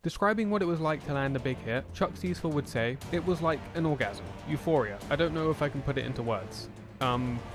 Describing what it was like to land a big hit, Chuck Cecil would say, "It was like an orgasm. Euphoria. I don't know if I can put it into words."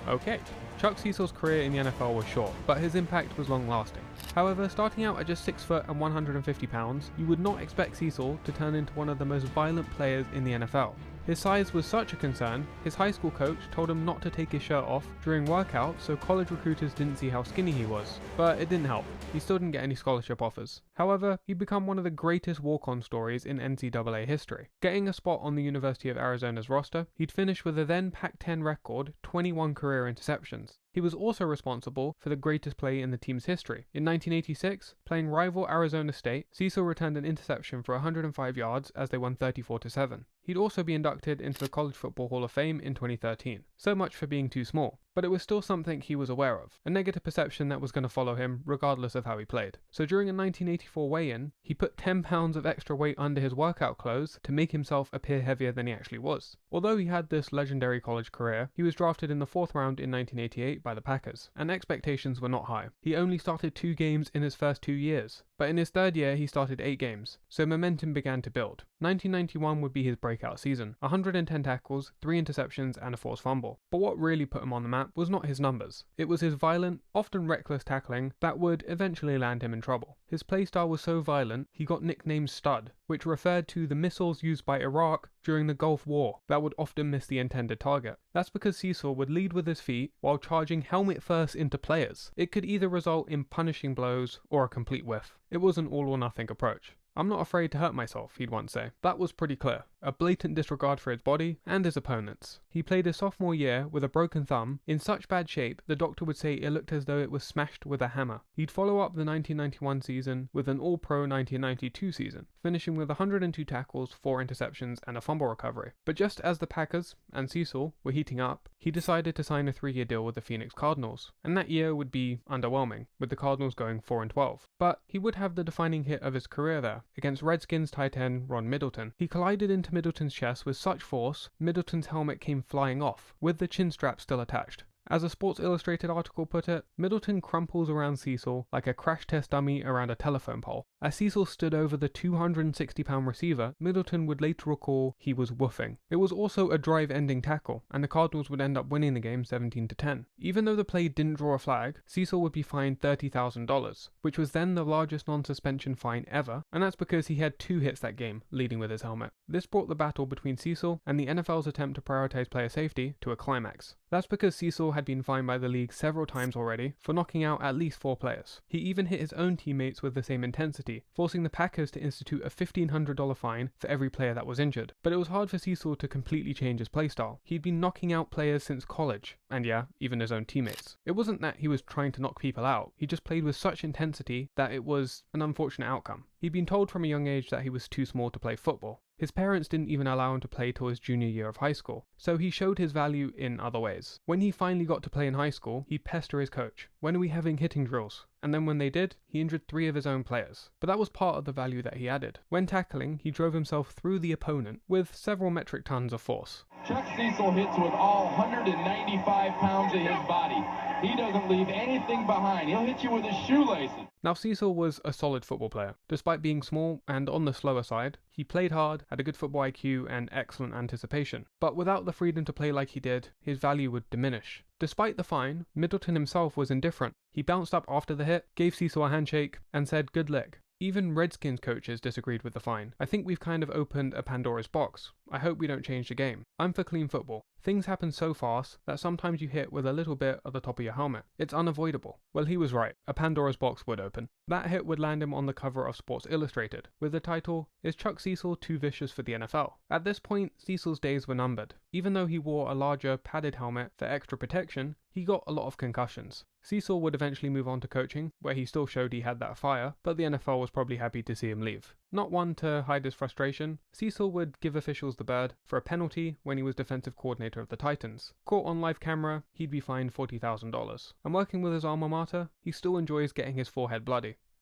Okay. Chuck Cecil's career in the NFL was short, but his impact was long-lasting. However, starting out at just 6 foot and 150 pounds, you would not expect Cecil to turn into one of the most violent players in the NFL. His size was such a concern, his high school coach told him not to take his shirt off during workouts so college recruiters didn't see how skinny he was. But it didn't help. He still didn't get any scholarship offers. However, he'd become one of the greatest walk-on stories in NCAA history. Getting a spot on the University of Arizona's roster, he'd finish with a then Pac-10 record 21 career interceptions. He was also responsible for the greatest play in the team's history. In 1986, playing rival Arizona State, Cecil returned an interception for 105 yards as they won 34-7. He'd also be inducted into the College Football Hall of Fame in 2013. So much for being too small. But it was still something he was aware of, a negative perception that was going to follow him regardless of how he played. So during a 1984 weigh-in, he put 10 pounds of extra weight under his workout clothes to make himself appear heavier than he actually was. Although he had this legendary college career, he was drafted in the 4th round in 1988 by the Packers, and expectations were not high. He only started 2 games in his first 2 years, but in his 3rd year he started 8 games, so momentum began to build. 1991 would be his breakout season, 110 tackles, 3 interceptions and a forced fumble. But what really put him on the map was not his numbers. It was his violent, often reckless tackling that would eventually land him in trouble. His playstyle was so violent, he got nicknamed Stud, which referred to the missiles used by Iraq during the Gulf War that would often miss the intended target. That's because Cecil would lead with his feet while charging helmet first into players. It could either result in punishing blows or a complete whiff. It was an all or nothing approach. "I'm not afraid to hurt myself," he'd once say. That was pretty clear. A blatant disregard for his body and his opponents. He played his sophomore year with a broken thumb, in such bad shape the doctor would say it looked as though it was smashed with a hammer. He'd follow up the 1991 season with an All-Pro 1992 season, finishing with 102 tackles, 4 interceptions and a fumble recovery. But just as the Packers and Cecil were heating up, he decided to sign a 3-year deal with the Phoenix Cardinals, and that year would be underwhelming, with the Cardinals going 4-12. But he would have the defining hit of his career there, against Redskins tight end Ron Middleton. He collided into Middleton's chest with such force, Middleton's helmet came flying off, with the chin strap still attached. As a Sports Illustrated article put it, Middleton crumples around Cecil like a crash test dummy around a telephone pole. As Cecil stood over the 260-pound receiver, Middleton would later recall he was woofing. It was also a drive-ending tackle, and the Cardinals would end up winning the game 17-10. Even though the play didn't draw a flag, Cecil would be fined $30,000, which was then the largest non-suspension fine ever, and that's because he had 2 hits that game, leading with his helmet. This brought the battle between Cecil and the NFL's attempt to prioritize player safety to a climax. That's because Cecil had been fined by the league several times already for knocking out at least 4 players. He even hit his own teammates with the same intensity, forcing the Packers to institute a $1,500 fine for every player that was injured. But it was hard for Cecil to completely change his playstyle. He'd been knocking out players since college, and yeah, even his own teammates. It wasn't that he was trying to knock people out, he just played with such intensity that it was an unfortunate outcome. He'd been told from a young age that he was too small to play football. His parents didn't even allow him to play till his junior year of high school, so he showed his value in other ways. When he finally got to play in high school, he'd pester his coach, "When are we having hitting drills?" And then when they did, he injured 3 of his own players. But that was part of the value that he added. When tackling, he drove himself through the opponent with several metric tons of force. Chuck Cecil hits with all 195 pounds of his body. He doesn't leave anything behind. He'll hit you with his shoelaces. Now Cecil was a solid football player. Despite being small and on the slower side, he played hard, had a good football IQ and excellent anticipation. But without the freedom to play like he did, his value would diminish. Despite the fine, Middleton himself was indifferent. He bounced up after the hit, gave Cecil a handshake, and said good leg. Even Redskins coaches disagreed with the fine. "I think we've kind of opened a Pandora's box. I hope we don't change the game. I'm for clean football. Things happen so fast that sometimes you hit with a little bit at the top of your helmet. It's unavoidable." Well, he was right. A Pandora's box would open. That hit would land him on the cover of Sports Illustrated, with the title, "Is Chuck Cecil Too Vicious for the NFL?" At this point, Cecil's days were numbered. Even though he wore a larger, padded helmet for extra protection, he got a lot of concussions. Cecil would eventually move on to coaching, where he still showed he had that fire, but the NFL was probably happy to see him leave. Not one to hide his frustration, Cecil would give officials the bird for a penalty when he was defensive coordinator of the Titans. Caught on live camera, he'd be fined $40,000. And working with his alma mater, he still enjoys getting his forehead bloody.